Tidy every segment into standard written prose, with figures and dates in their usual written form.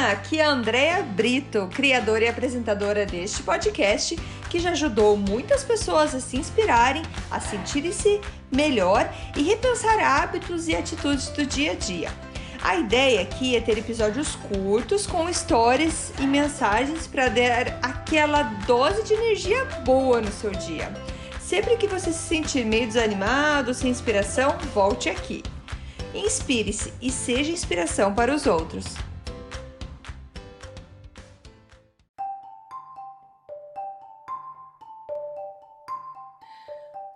Olá, aqui é a Andrea Brito, criadora e apresentadora deste podcast, que já ajudou muitas pessoas a se inspirarem, a sentirem-se melhor e repensar hábitos e atitudes do dia a dia. A ideia aqui é ter episódios curtos com histórias e mensagens para dar aquela dose de energia boa no seu dia. Sempre que você se sentir meio desanimado, sem inspiração, volte aqui. Inspire-se e seja inspiração para os outros.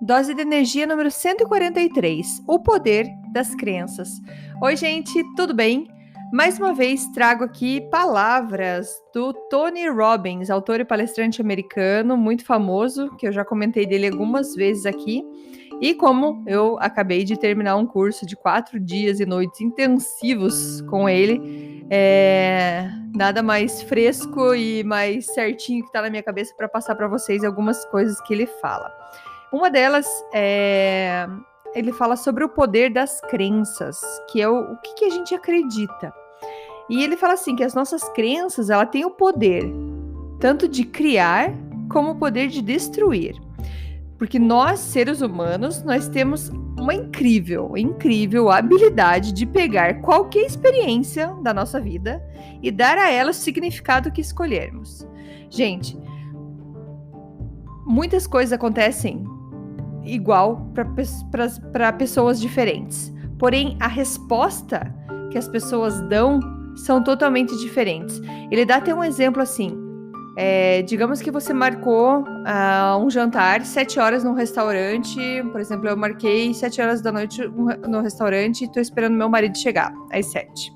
Dose de energia número 143, o poder das crenças. Oi, gente, tudo bem? Mais uma vez trago aqui palavras do Tony Robbins, autor e palestrante americano, muito famoso, que eu já comentei dele algumas vezes aqui. E como eu acabei de terminar um curso de 4 dias e noites intensivos com ele, nada mais fresco e mais certinho que está na minha cabeça para passar para vocês algumas coisas que ele fala. Uma delas ele fala sobre o poder das crenças, que é o que a gente acredita. E ele fala assim, que as nossas crenças, ela tem o poder tanto de criar como o poder de destruir. Porque nós, seres humanos, nós temos uma incrível habilidade de pegar qualquer experiência da nossa vida e dar a ela o significado que escolhermos. Gente, muitas coisas acontecem igual para pessoas diferentes. Porém, a resposta que as pessoas dão são totalmente diferentes. Ele dá até um exemplo assim. Digamos que você marcou um jantar 7 horas num restaurante. Por exemplo, eu marquei 7 horas da noite no restaurante e estou esperando meu marido chegar às 7.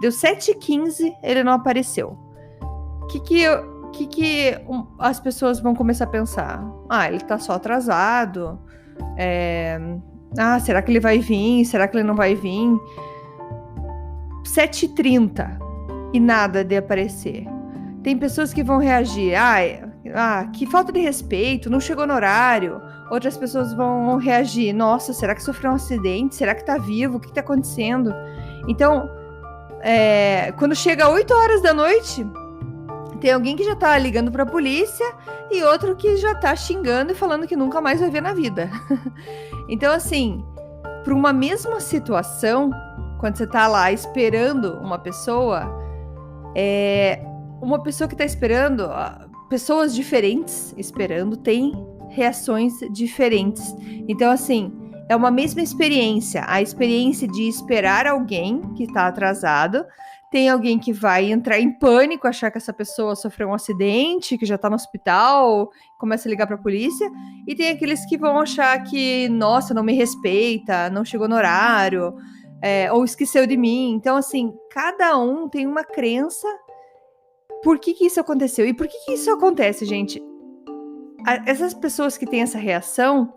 Deu 7h15, ele não apareceu. O que as pessoas vão começar a pensar? Ele tá só atrasado. Será que ele vai vir? Será que ele não vai vir? 7h30 e nada de aparecer. Tem pessoas que vão reagir. Que falta de respeito, não chegou no horário. Outras pessoas vão reagir. Nossa, será que sofreu um acidente? Será que tá vivo? O que tá acontecendo? Então, quando chega 8 horas da noite, tem alguém que já tá ligando pra polícia e outro que já tá xingando e falando que nunca mais vai ver na vida. Então, assim, para uma mesma situação, quando você tá lá esperando uma pessoa que tá esperando, pessoas diferentes esperando, tem reações diferentes. Então, assim, é uma mesma experiência. A experiência de esperar alguém que tá atrasado. Tem alguém que vai entrar em pânico, achar que essa pessoa sofreu um acidente, que já tá no hospital, começa a ligar pra polícia. E tem aqueles que vão achar que, nossa, não me respeita, não chegou no horário, ou esqueceu de mim. Então, assim, cada um tem uma crença. Por que isso aconteceu? E por que isso acontece, gente? Essas pessoas que têm essa reação,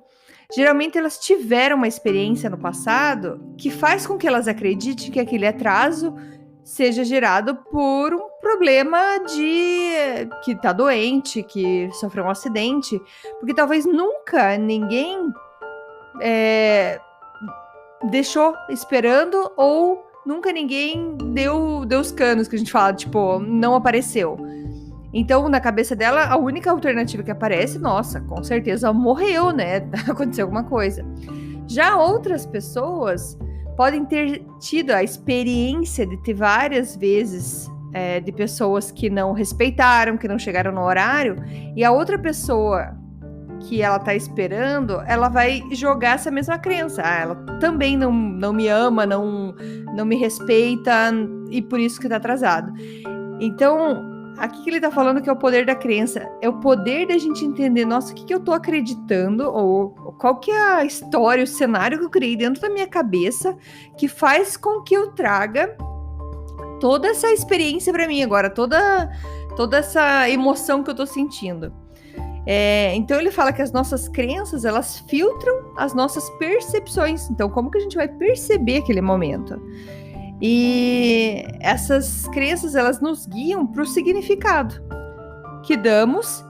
geralmente elas tiveram uma experiência no passado que faz com que elas acreditem que aquele atraso seja gerado por um problema de que tá doente, que sofreu um acidente, porque talvez nunca ninguém deixou esperando ou nunca ninguém deu os canos, que a gente fala, tipo, não apareceu. Então, na cabeça dela, a única alternativa que aparece, nossa, com certeza morreu, né? Aconteceu alguma coisa. Já outras pessoas podem ter tido a experiência de ter várias vezes de pessoas que não respeitaram, que não chegaram no horário, e a outra pessoa que ela tá esperando, ela vai jogar essa mesma crença. Ela também não me ama, não me respeita, e por isso que tá atrasado. Então, aqui que ele tá falando que é o poder da crença. É o poder da gente entender, nossa, o que eu tô acreditando, ou qual que é a história, o cenário que eu criei dentro da minha cabeça, que faz com que eu traga toda essa experiência pra mim agora, toda essa emoção que eu tô sentindo. Então ele fala que as nossas crenças, elas filtram as nossas percepções. Então, como que a gente vai perceber aquele momento? E essas crenças, elas nos guiam para o significado que damos.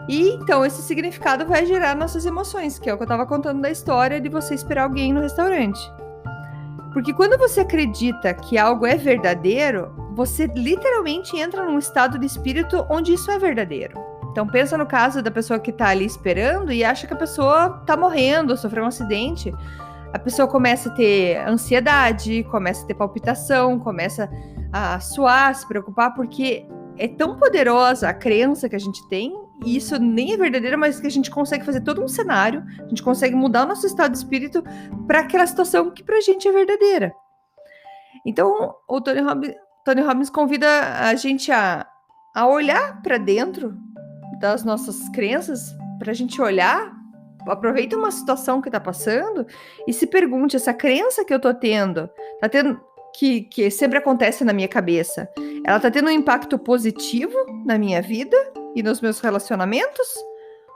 E então esse significado vai gerar nossas emoções, que é o que eu estava contando da história de você esperar alguém no restaurante. Porque quando você acredita que algo é verdadeiro, você literalmente entra num estado de espírito onde isso é verdadeiro. Então pensa no caso da pessoa que tá ali esperando e acha que a pessoa tá morrendo, sofreu um acidente. A pessoa começa a ter ansiedade, começa a ter palpitação, começa a suar, se preocupar, porque é tão poderosa a crença que a gente tem, e isso nem é verdadeiro, mas que a gente consegue fazer todo um cenário, a gente consegue mudar o nosso estado de espírito para aquela situação que pra gente é verdadeira. Então, o Tony Robbins convida a gente a olhar para dentro das nossas crenças, para a gente olhar, aproveita uma situação que está passando e se pergunte, essa crença que eu tô tendo, que sempre acontece na minha cabeça, ela tá tendo um impacto positivo na minha vida e nos meus relacionamentos?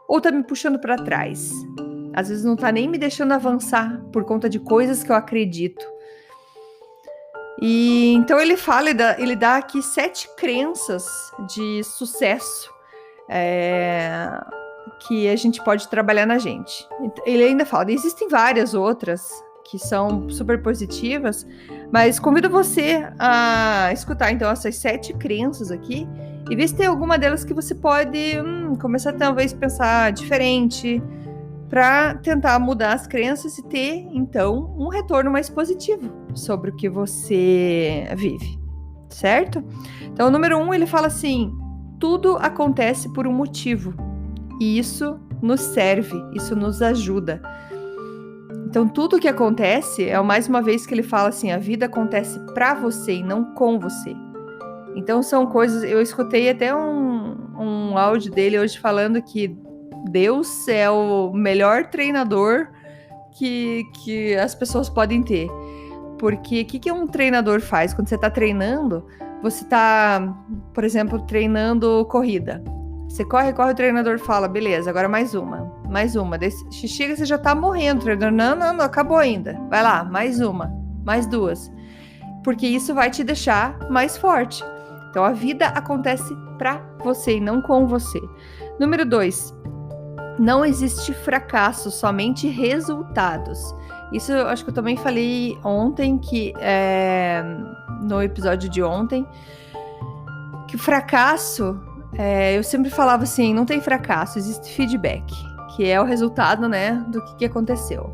Ou tá me puxando para trás? Às vezes não tá nem me deixando avançar por conta de coisas que eu acredito. E então ele dá aqui 7 crenças de sucesso que a gente pode trabalhar na gente. Ele ainda fala, existem várias outras que são super positivas, mas convido você a escutar então essas 7 crenças aqui e ver se tem alguma delas que você pode começar talvez a pensar diferente para tentar mudar as crenças e ter então um retorno mais positivo sobre o que você vive, certo? Então o número 1 ele fala assim: tudo acontece por um motivo e isso nos serve, isso nos ajuda. Então, tudo que acontece, mais uma vez que ele fala assim, a vida acontece para você e não com você. Então, são coisas... Eu escutei até um áudio dele hoje falando que Deus é o melhor treinador que as pessoas podem ter. Porque o que um treinador faz? Quando você está treinando, você está, por exemplo, treinando corrida. Você corre, o treinador fala, beleza, agora mais uma. Chega, você já tá morrendo, o treinador, não, acabou ainda. Vai lá, mais uma, mais 2. Porque isso vai te deixar mais forte. Então, a vida acontece pra você e não com você. Número 2, não existe fracasso, somente resultados. Isso eu acho que eu também falei ontem, no episódio de ontem, que o fracasso... eu sempre falava assim, não tem fracasso, existe feedback, que é o resultado, né, do que aconteceu.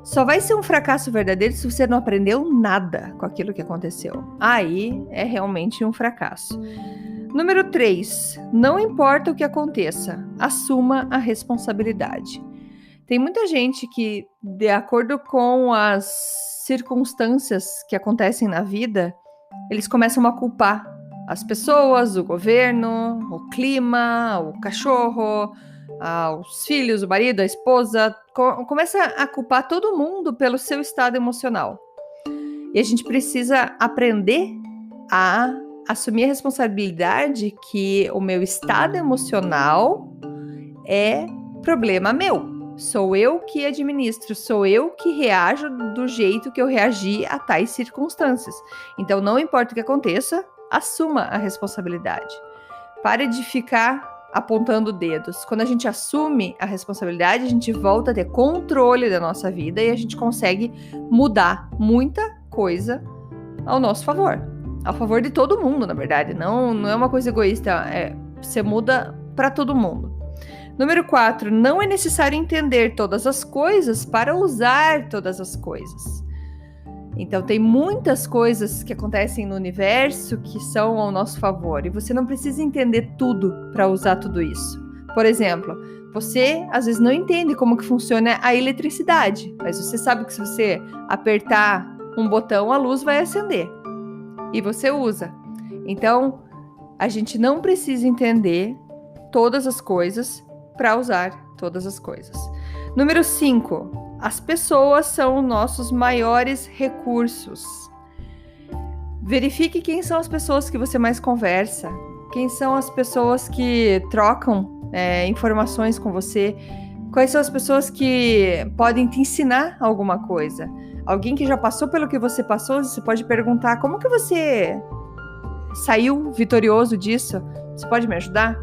Só vai ser um fracasso verdadeiro se você não aprendeu nada com aquilo que aconteceu. Aí é realmente um fracasso. Número 3, não importa o que aconteça, assuma a responsabilidade. Tem muita gente que, de acordo com as circunstâncias que acontecem na vida, eles começam a culpar as pessoas, o governo, o clima, o cachorro, os filhos, o marido, a esposa. Começa a culpar todo mundo pelo seu estado emocional. E a gente precisa aprender a assumir a responsabilidade que o meu estado emocional é problema meu. Sou eu que administro, sou eu que reajo do jeito que eu reagi a tais circunstâncias. Então, não importa o que aconteça, assuma a responsabilidade. Pare de ficar apontando dedos. Quando a gente assume a responsabilidade, a gente volta a ter controle da nossa vida e a gente consegue mudar muita coisa ao nosso favor. Ao favor de todo mundo, na verdade. Não é uma coisa egoísta. Você muda para todo mundo. Número 4, não é necessário entender todas as coisas para usar todas as coisas. Então, tem muitas coisas que acontecem no universo que são ao nosso favor. E você não precisa entender tudo para usar tudo isso. Por exemplo, você às vezes não entende como que funciona a eletricidade. Mas você sabe que se você apertar um botão, a luz vai acender. E você usa. Então, a gente não precisa entender todas as coisas para usar todas as coisas. Número 5. As pessoas são nossos maiores recursos. Verifique quem são as pessoas que você mais conversa, quem são as pessoas que trocam informações com você, quais são as pessoas que podem te ensinar alguma coisa. Alguém que já passou pelo que você passou, você pode perguntar, como que você saiu vitorioso disso? Você pode me ajudar?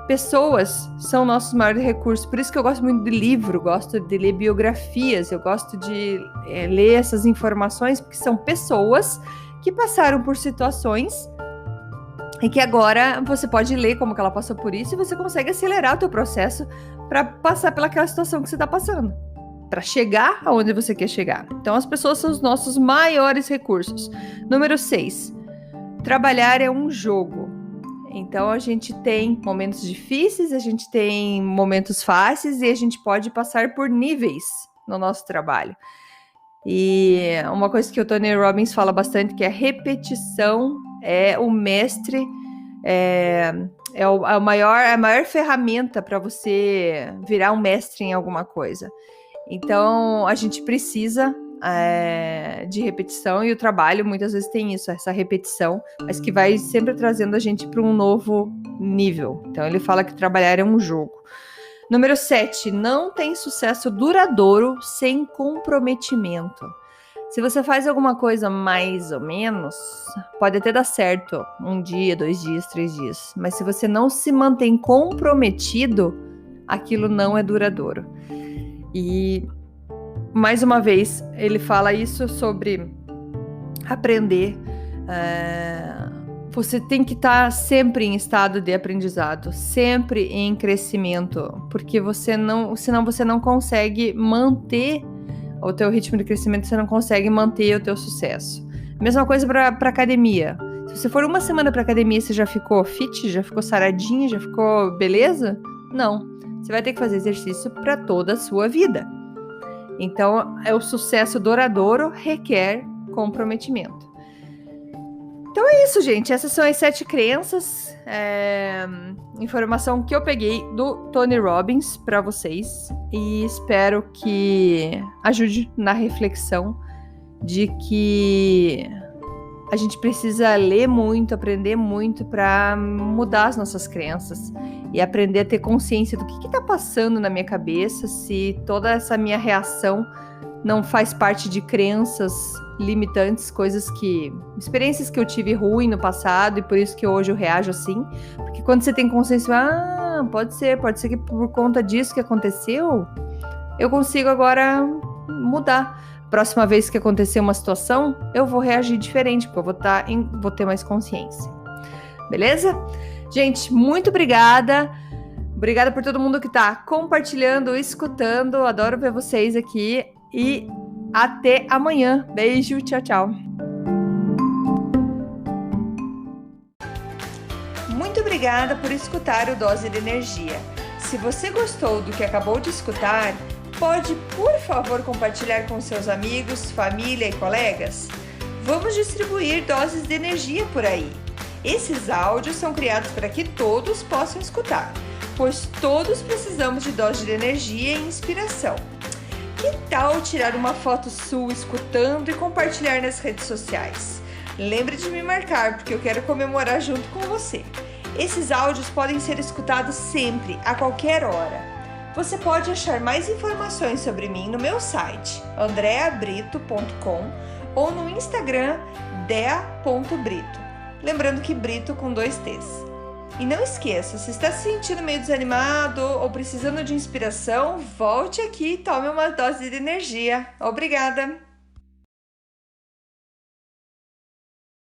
Pessoas são nossos maiores recursos, por isso que eu gosto muito de livro, gosto de ler biografias, eu gosto de ler essas informações, porque são pessoas que passaram por situações e que agora você pode ler como que ela passou por isso e você consegue acelerar o teu processo para passar pelaquela situação que você está passando, para chegar aonde você quer chegar. Então, as pessoas são os nossos maiores recursos. Número 6, trabalhar é um jogo. Então, a gente tem momentos difíceis, a gente tem momentos fáceis e a gente pode passar por níveis no nosso trabalho. E uma coisa que o Tony Robbins fala bastante, que a repetição é o mestre, é a maior ferramenta para você virar um mestre em alguma coisa. Então, a gente precisa de repetição e o trabalho muitas vezes tem isso, essa repetição, mas que vai sempre trazendo a gente para um novo nível. Então, ele fala que trabalhar é um jogo. Número 7, não tem sucesso duradouro sem comprometimento. Se você faz alguma coisa mais ou menos, pode até dar certo 1 dia, 2 dias, 3 dias. Mas se você não se mantém comprometido, aquilo não é duradouro. E, mais uma vez, ele fala isso sobre aprender. Você tem que estar sempre em estado de aprendizado, sempre em crescimento, porque senão você não consegue manter o teu ritmo de crescimento, você não consegue manter o teu sucesso. Mesma coisa para academia. Se você for uma semana para academia, você já ficou fit, já ficou saradinha, já ficou beleza? Não. Você vai ter que fazer exercício para toda a sua vida. Então, o sucesso duradouro requer comprometimento. Então é isso, gente. Essas são as 7 crenças. Informação que eu peguei do Tony Robbins para vocês. E espero que ajude na reflexão de que a gente precisa ler muito, aprender muito para mudar as nossas crenças. E aprender a ter consciência do que está passando na minha cabeça, se toda essa minha reação não faz parte de crenças limitantes, experiências que eu tive ruim no passado e por isso que hoje eu reajo assim. Porque quando você tem consciência, pode ser que por conta disso que aconteceu, eu consigo agora mudar. Próxima vez que acontecer uma situação, eu vou reagir diferente, porque eu vou ter mais consciência. Beleza? Gente, muito obrigada. Obrigada por todo mundo que tá compartilhando, escutando. Adoro ver vocês aqui. E até amanhã. Beijo, tchau, tchau. Muito obrigada por escutar o Dose de Energia. Se você gostou do que acabou de escutar, pode, por favor, compartilhar com seus amigos, família e colegas? Vamos distribuir doses de energia por aí. Esses áudios são criados para que todos possam escutar, pois todos precisamos de doses de energia e inspiração. Que tal tirar uma foto sua escutando e compartilhar nas redes sociais? Lembre de me marcar, porque eu quero comemorar junto com você. Esses áudios podem ser escutados sempre, a qualquer hora. Você pode achar mais informações sobre mim no meu site, andreabrito.com, ou no Instagram, dea.brito. Lembrando que Brito com 2 T's. E não esqueça, se está se sentindo meio desanimado ou precisando de inspiração, volte aqui e tome uma dose de energia. Obrigada!